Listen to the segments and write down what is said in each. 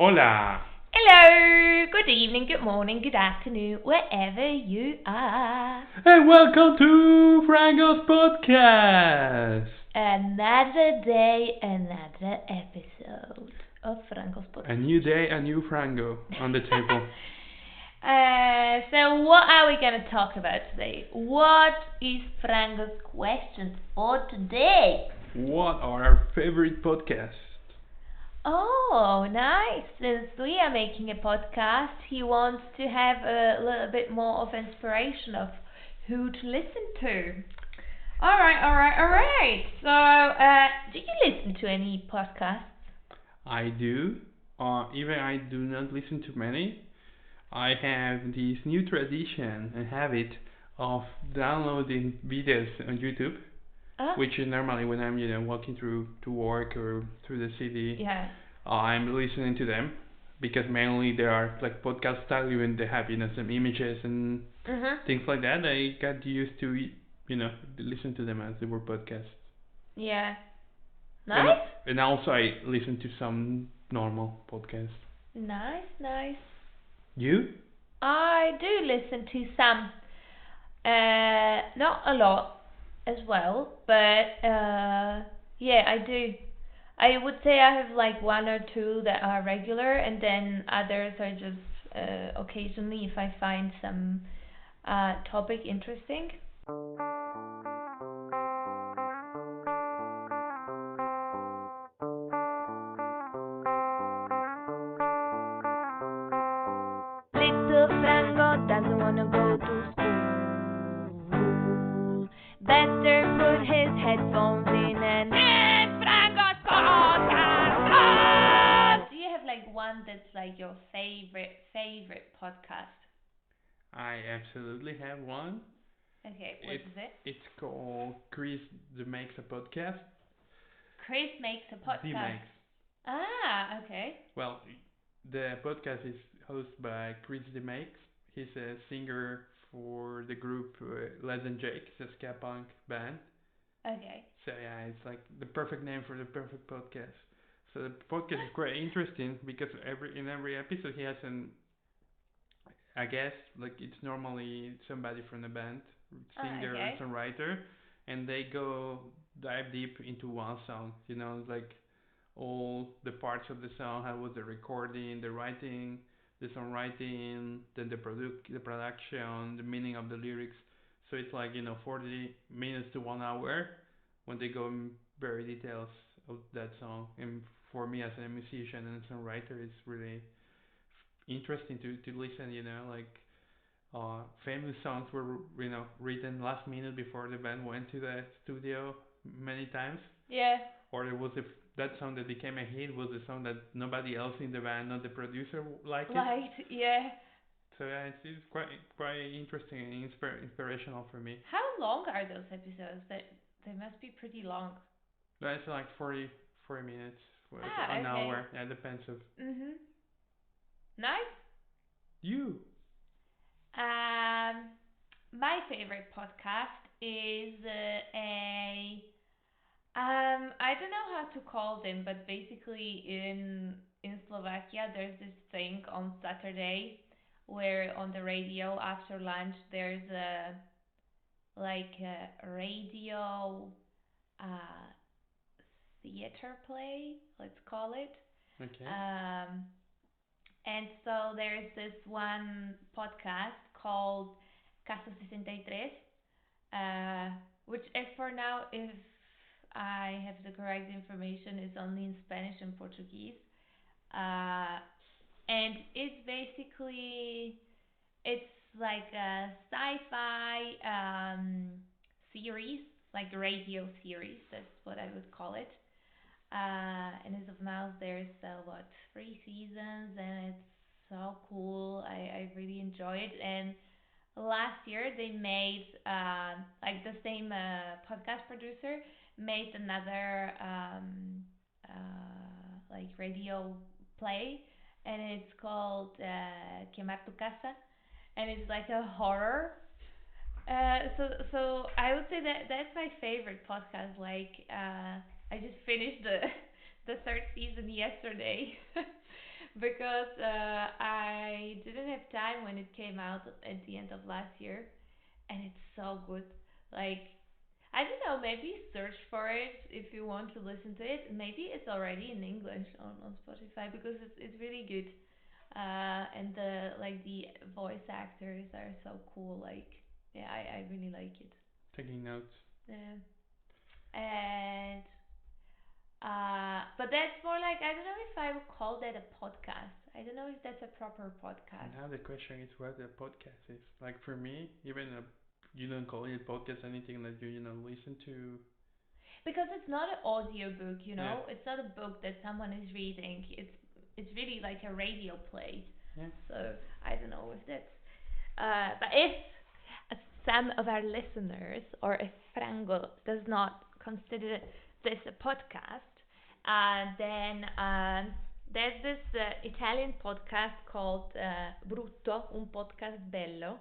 Hola, Hello, good evening, good morning, good afternoon, wherever you are. and welcome to Frango's podcast. Another day, another episode of Franco's A podcast. new day, a new Frango on the table. So what are we gonna talk about today? What is Franco's question for today? What are our favorite podcasts? Oh, nice. Since we are making a podcast, he wants to have a little bit more of inspiration of who to listen to. All right. So, do you listen to any podcasts? I do. Even I do not listen to many. I have this new tradition and habit of downloading videos on YouTube, Oh, which is normally when I'm, walking through to work or through the city. yeah. I'm listening to them because mainly they are like podcast style, even they have some images and Mhm. things like that. I got used to listen to them as they were podcasts, Yeah. and Nice. and also I listen to some normal podcasts. Nice. You? I do listen to some. Not a lot as well, but yeah, I do. I would say I have like one or two that are regular, and then others are just occasionally if I find some topic interesting. Little Frango doesn't wanna go to school. Better put his headphones in and it's Frango's podcast. Do you have like one that's like your favorite podcast? I absolutely have one. Okay, what It's is it? it's called Chris the Makes a Podcast. Chris makes a The podcast. Makes. Okay. Well, the podcast is hosted by Chris the Makes. He's a singer for the group Less Than Jake. It's a ska punk band. Okay. So yeah, it's like the perfect name for the perfect podcast. So the podcast is quite interesting because every episode he has a guest. Like it's normally somebody from the band, singer or Okay. songwriter, and they go dive deep into one song. Like all the parts of the song, how was the recording, the writing, the songwriting, then the production, the meaning of the lyrics. So it's like 40 minutes to 1 hour when they go in very details of that song. And for me as a musician and songwriter, it's really interesting to listen. Like famous songs were written last minute before the band went to the studio many times, Yeah. or it was that song that became a hit was a song that nobody else in the band, not the producer, liked it. Right. Yeah. So yeah, it's quite interesting and inspirational for me. How long are those episodes? That they must be pretty long. But it's like 40 minutes, an Okay. hour. Yeah, it depends of Mhm. Nice. you. Um, my favorite podcast is a I don't know how to call them, but basically in Slovakia there's this thing on Saturday where on the radio after lunch there's a like a radio uh theater play, let's call it. Okay. Um, and so there's this one podcast called Caso 63, which as for now, if I have the correct information, is only in Spanish and Portuguese. Uh, and it's like a sci-fi series, like a radio series. That's what I would call it. And as of now, there's what 3 seasons, and it's so cool. I really enjoy it. And last year they made like the same podcast producer made another like radio play, and it's called Quemar tu casa, and it's like a horror. So I would say that that's my favorite podcast. I just finished the the third season yesterday, because I didn't have time when it came out at the end of last year, and it's so good. Like, I don't know, maybe search for it if you want to listen to it. Maybe it's already in English on Spotify because it's really good. And the voice actors are so cool. Like, yeah, I really like it. Taking notes. Yeah. And but that's more like, I don't know if I would call that a podcast. I don't know if that's a proper podcast. Now the question is what the podcast is. Like for me, even you don't call it podcast anything that you listen to. Because it's not an audiobook, you Yeah, know? It's not a book that someone is reading. It's really like a radio play. yeah, So I don't know if that's but if some of our listeners or if Frango does not consider this a podcast, then there's this Italian podcast called Brutto, un podcast bello.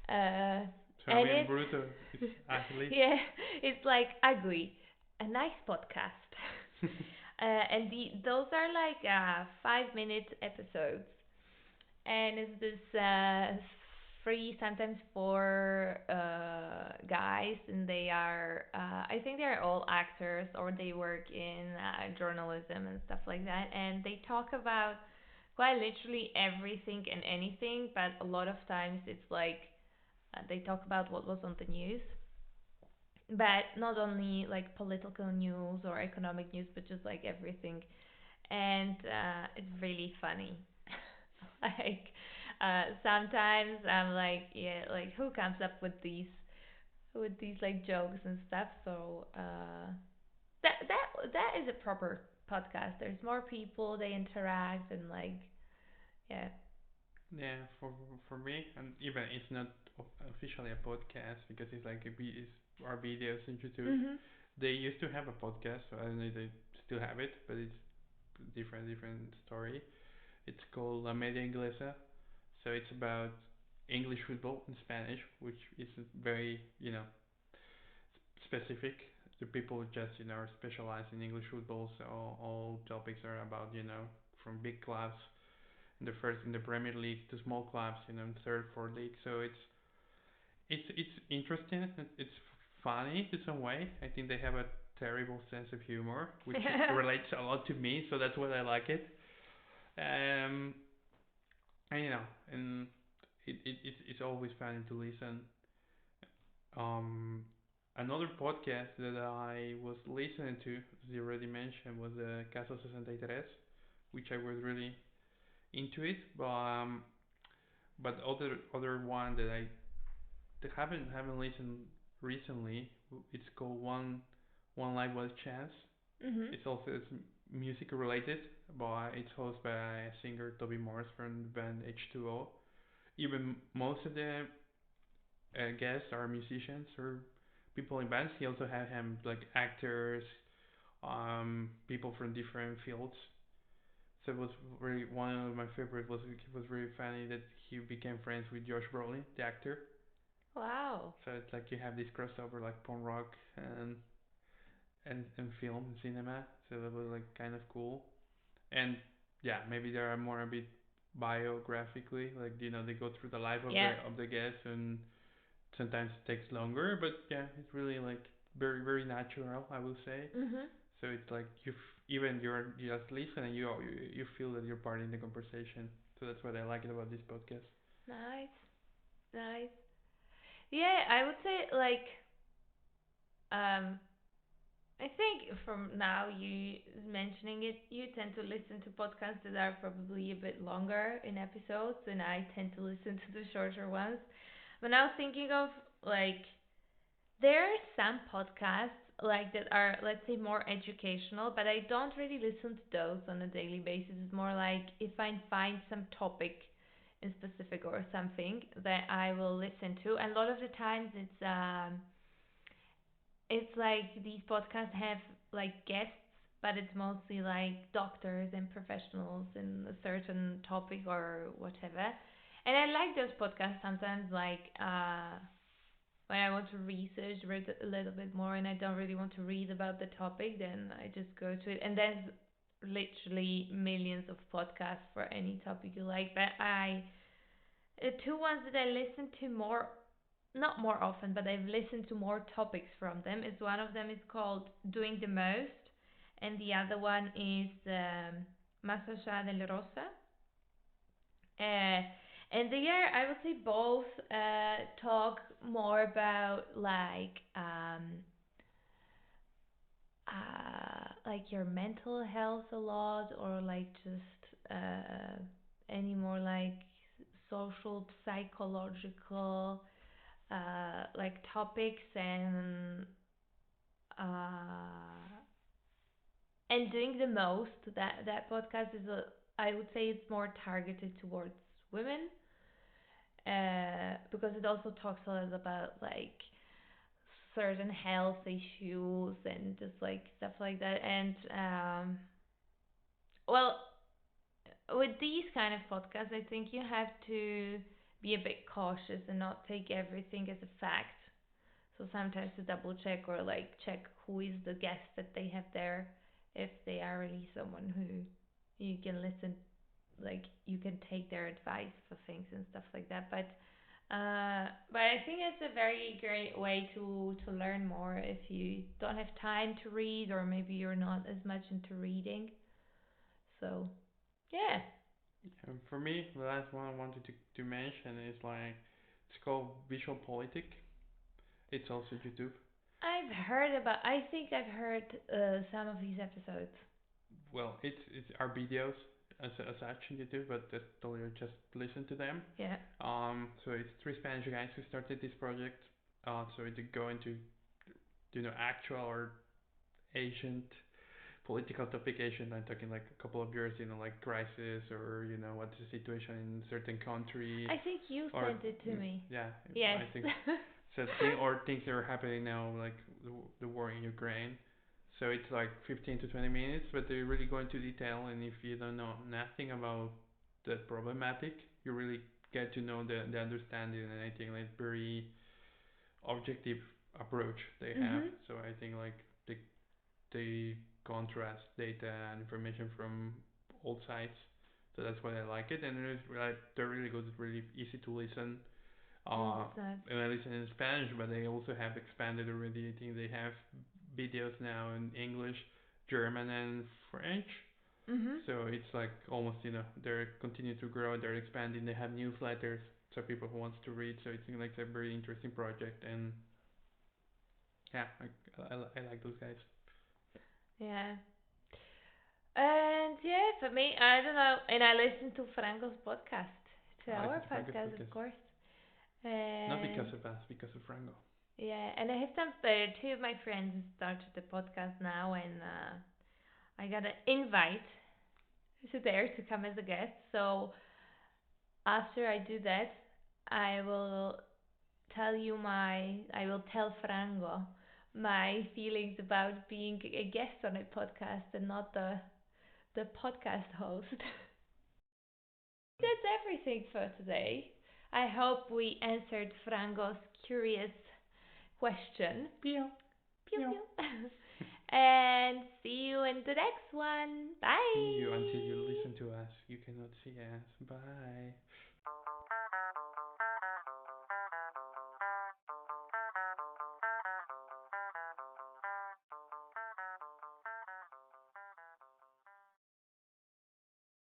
Uh, so I and mean, it's Bruto is ugly. yeah, it's like ugly, a nice podcast. And those are like 5 minute episodes, and it's this free sometimes for guys, and they are I think they're all actors or they work in journalism and stuff like that, and they talk about quite literally everything and anything, but a lot of times it's like they talk about what was on the news, but not only like political news or economic news, but just like everything. And it's really funny. Like sometimes I'm like, yeah, like who comes up with these like jokes and stuff? So that is a proper podcast. There's more people, they interact, and like, yeah. Yeah, for me, and even it's not officially a podcast because it's like it's our videos on YouTube. Mhm. They used to have a podcast, so I don't know if they still have it, but it's different story. It's called La Media Inglesa, so it's about English football in Spanish, which is very specific. The people just are specialized in English football, so all topics are about from big clubs in the Premier League to small clubs, in third, fourth league. So it's interesting. It's funny in some way. I think they have a terrible sense of humor, which relates a lot to me. So that's why I like it. Um, and and it's always funny to listen. Um, Another podcast that I was listening to, as you already mentioned, was Caso 63, which I was really into it. But other one that I haven't listened recently. It's called One Life Was Chance. Mhm. It's music related, but it's hosted by singer Toby Morris from the band H2O. Even most of the guests are musicians or people in bands. He also had him like actors, people from different fields. So it was really one of my favorite was it was really funny that he became friends with Josh Brolin, the actor. Wow. So it's like you have this crossover like punk rock and film and cinema. So that was like kind of cool. And yeah, maybe there are more a bit biographically, like they go through the life of Yeah. the guest, and sometimes it takes longer, but yeah, it's really like very natural, I will say. Mhm. So it's like even you're just listening, you feel that you're part in the conversation. So that's what I like about this podcast. Nice. Nice. Yeah, I would say like um I think from now you mentioning it, you tend to listen to podcasts that are probably a bit longer in episodes, and I tend to listen to the shorter ones. But now thinking of like, there are some podcasts like that are, let's say, more educational, but I don't really listen to those on a daily basis. It's more like if I find some topic in specific or something that I will listen to, and a lot of the times it's like these podcasts have like guests, but it's mostly like doctors and professionals in a certain topic or whatever. And I like those podcasts sometimes, like when I want to read a little bit more and I don't really want to read about the topic, then I just go to it. And then literally millions of podcasts for any topic you like. But two ones that I listen to more, not more often, but I've listened to more topics from them. Is one of them is called Doing the Most, and the other one is Más allá del rosa. Uh, and they are, I would say, both talk more about like your mental health a lot, or like just any more like social psychological like topics, uh and doing the most. That podcast is a, I would say it's more targeted towards women, because it also talks a lot about like certain health issues and just like stuff like that. And well, with these kind of podcasts, I think you have to be a bit cautious and not take everything as a fact. So sometimes to double check, or like check who is the guest that they have there, if they are really someone who you can listen, like you can take their advice for things and stuff like that. But I think it's a very great way to learn more if you don't have time to read, or maybe you're not as much into reading. So yeah, And for me, the last one I wanted to mention is like it's called Visual Politic. It's also YouTube. I've heard about. I think I've heard some of these episodes. Well, it's our videos as such on YouTube, but just totally just listen to them. Yeah. So it's three Spanish guys who started this project. So they go into actual or ancient political topic. Asian, I'm talking like a couple of years, like crisis, or what's the situation in certain country, I think you or sent it to me. yeah, Yes. I think or things that are happening now, like the war in Ukraine. So it's like 15 to 20 minutes, but they really go into detail. And if you don't know nothing about the problematic, you really get to know the understanding. And I think like very objective approach they have. Mhm. So I think like they contrast data and information from all sides. So that's why I like it, and they're really good. It's really easy to listen. Uh, That's nice. and I listen in Spanish, but they also have expanded already. I think they have videos now in English, German, and French. Mhm. So it's like almost, they're continuing to grow. They're expanding. They have newsletters, so people who wants to read. So it's like a very interesting project, and yeah, I like those guys. Yeah. And yeah, for me, I don't know. And I listen to Frango's podcast, to I our listen to Franco's podcast, of podcast, course. not because And of us, because of Franco. yeah, and I have two of my friends who started the podcast now, and I got an invite to there to come as a guest. So after I do that, I will I will tell Frango my feelings about being a guest on a podcast and not the podcast host. That's everything for today. I hope we answered Frango's curious question. Pew, Pew pew. pew. And see you in the next one. See you until you Bye. listen to us. You cannot see us. Bye.